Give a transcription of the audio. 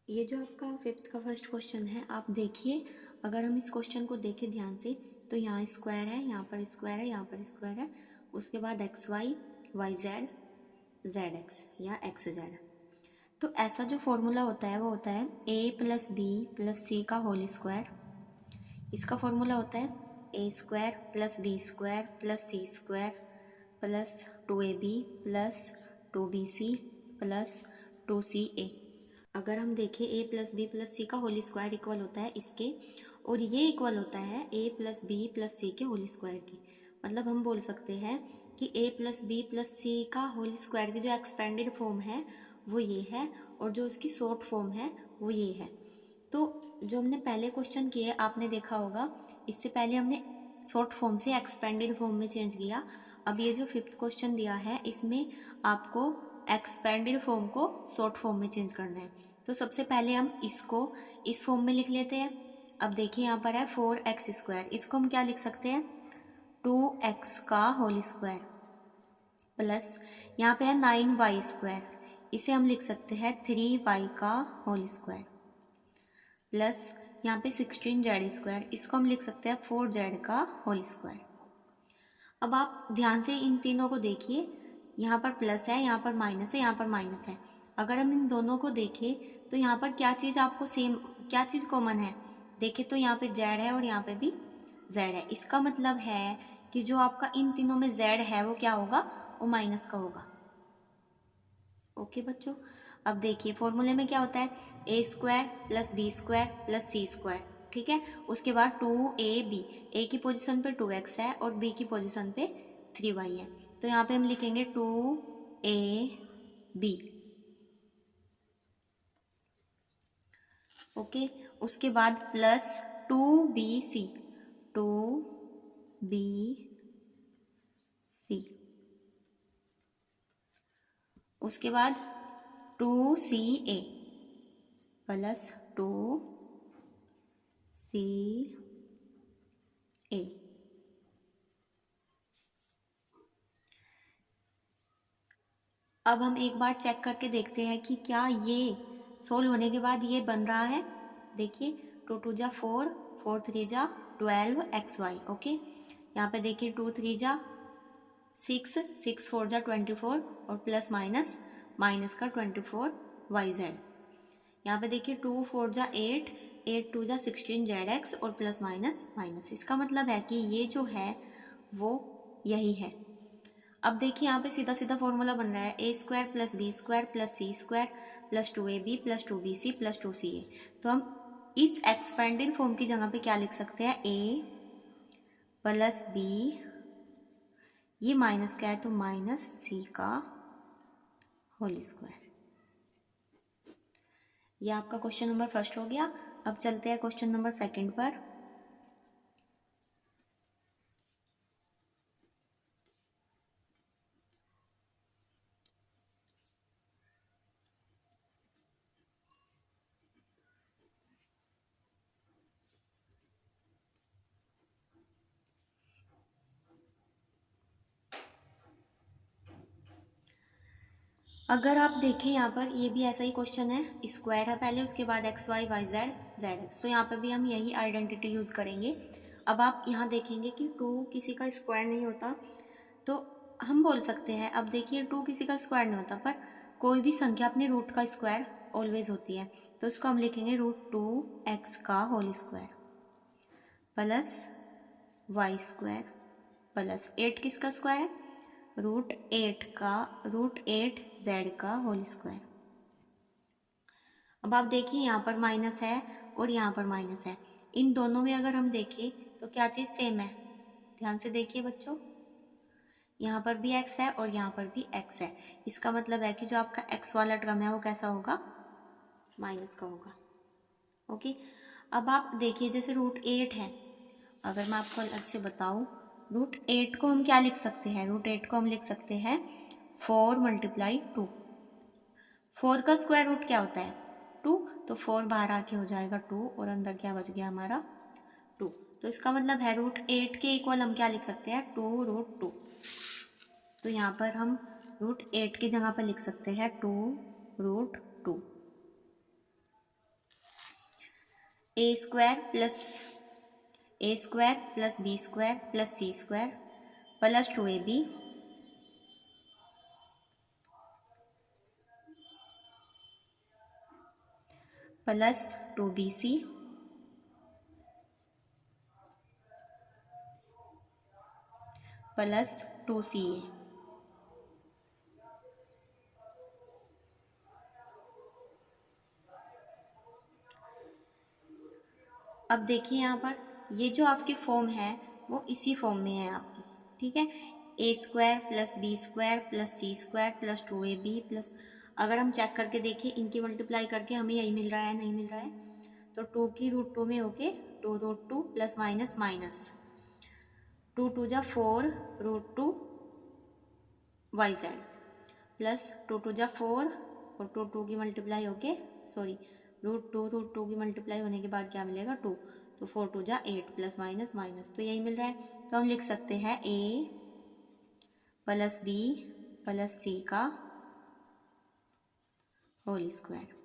ये जो आपका फिफ्थ का फर्स्ट क्वेश्चन है, आप देखिए। अगर हम इस क्वेश्चन को देखें ध्यान से तो यहाँ स्क्वायर है, यहाँ पर स्क्वायर है, यहाँ पर स्क्वायर है, उसके बाद X Y, Y Z, Z X या एक्स जेड। तो ऐसा जो फॉर्मूला होता है वो होता है A plus B plus C का होल स्क्वायर। इसका फॉर्मूला होता है A square plus B square plus C square plus 2ab plus 2bc plus 2ca। अगर हम देखें A plus B plus C का होल स्क्वायर इक्वल होता है इसके, और ये इक्वल होता है ए प्लस बी प्लस सी के होल स्क्वायर के। मतलब हम बोल सकते हैं कि ए प्लस बी प्लस सी का होल स्क्वायर की जो एक्सपेंडेड फॉर्म है वो ये है, और जो उसकी शॉर्ट फॉर्म है वो ये है। तो जो हमने पहले क्वेश्चन किए आपने देखा होगा, इससे पहले हमने शॉर्ट फॉर्म से एक्सपेंडेड फॉर्म में चेंज किया। अब ये जो फिफ्थ क्वेश्चन दिया है इसमें आपको एक्सपेंडेड फॉर्म को शॉर्ट फॉर्म में चेंज करना है। तो सबसे पहले हम इसको इस फॉर्म में लिख लेते हैं। अब देखिए यहाँ पर है 4x स्क्वायर, इसको हम क्या लिख सकते हैं 2x का होल स्क्वायर, प्लस यहाँ पे है 9y स्क्वायर, इसे हम लिख सकते हैं 3y का होल स्क्वायर, प्लस यहाँ पे 16z स्क्वायर, इसको हम लिख सकते हैं 4z का होल स्क्वायर। अब आप ध्यान से इन तीनों को देखिए, यहाँ पर प्लस है, यहाँ पर माइनस है, यहाँ पर माइनस है। अगर हम इन दोनों को देखें तो यहाँ पर क्या चीज़ आपको सेम, क्या चीज़ कॉमन है, देखें तो यहाँ पे जेड है और यहाँ पे भी जेड है। इसका मतलब है कि जो आपका इन तीनों में जेड है वो क्या होगा, वो माइनस का होगा। ओके बच्चों, अब देखिए फॉर्मूले में क्या होता है A square plus B square plus C square, ठीक है। उसके बाद 2ab, ए की पोजीशन पे 2x है और बी की पोजीशन पे 3y है, तो यहाँ पे हम लिखेंगे 2ab। ओके, उसके बाद प्लस 2bc, 2bc, उसके बाद 2ca प्लस 2ca। अब हम एक बार चेक करके देखते हैं कि क्या ये सोल्व होने के बाद ये बन रहा है। देखिए 2 2 जा 4, 4 3 जा 12 xy। ओके, यहाँ पे देखिए 2 3 जा 6, 6 4 जा 24 और प्लस माइनस माइनस का 24 yz। यहाँ पे देखिए 2 4 जा 8, 8 2 जा 16 zx और प्लस माइनस माइनस। इसका मतलब है कि ये जो है वो यही है। अब देखिए यहाँ पे सीधा सीधा फॉर्मूला बन रहा है A square plus B square plus C square plus 2ab plus 2bc plus 2ca। तो हम इस एक्सपेंडेड फॉर्म की जगह पे क्या लिख सकते हैं, ए प्लस बी, ये माइनस क्या है तो माइनस सी का होल स्क्वायर। ये आपका क्वेश्चन नंबर फर्स्ट हो गया। अब चलते हैं क्वेश्चन नंबर सेकंड पर। अगर आप देखें यहाँ पर ये भी ऐसा ही क्वेश्चन है, स्क्वायर है पहले, उसके बाद X Y Y Z Z X, तो यहाँ पर भी हम यही आइडेंटिटी यूज़ करेंगे। अब आप यहाँ देखेंगे कि 2 किसी का स्क्वायर नहीं होता, तो हम बोल सकते हैं, अब देखिए 2 किसी का स्क्वायर नहीं होता, पर कोई भी संख्या अपने रूट का स्क्वायर ऑलवेज होती है, तो उसको हम लिखेंगे √2x का whole square plus Y square plus 8 किसका स्क्वायर है, √8 का होल स्क्वायर। अब आप देखिए यहाँ पर माइनस है और यहाँ पर माइनस है, इन दोनों में अगर हम देखें तो क्या चीज़ सेम है, ध्यान से देखिए बच्चों, यहाँ पर भी x है और यहाँ पर भी x है। इसका मतलब है कि जो आपका x वाला टर्म है वो कैसा होगा, माइनस का होगा। ओके, अब आप देखिए जैसे √8 है, अगर मैं आपको अलग से बताऊँ, √8 को हम क्या लिख सकते हैं, √8 को हम लिख सकते हैं 4 × 2। 4 का स्क्वायर रूट क्या होता है 2, तो 4 बाहर आके हो जाएगा 2 और अंदर क्या बच गया हमारा 2। तो इसका मतलब है √8 के इक्वल हम क्या लिख सकते हैं 2√2। तो यहाँ पर हम √8 की जगह पर लिख सकते हैं 2√2। A square plus B square plus C square plus 2ab plus 2bc plus 2ca। अब देखिए यहाँ पर ये जो आपकी फॉर्म है वो इसी फॉर्म में है आपकी, ठीक है। A square plus B square plus C square plus 2ab plus, अगर हम चेक करके देखें इनकी मल्टीप्लाई करके हमें यही मिल रहा है, नहीं मिल रहा है, तो 2 की रूट 2 में होके 2√2 प्लस माइनस माइनस 2 2 जा 4 √2 YZ प्लस 2 2 जा 4 और 2 2 की मल्टीप्लाई होके √2 की मल्टीप्लाई होने के बाद क्या मिलेगा 2, तो 4 2 जा 8 प्लस माइनस माइनस, तो यही मिल रहा है। तो हम लिख सकते हैं A plus B plus C का होल स्क्वायर।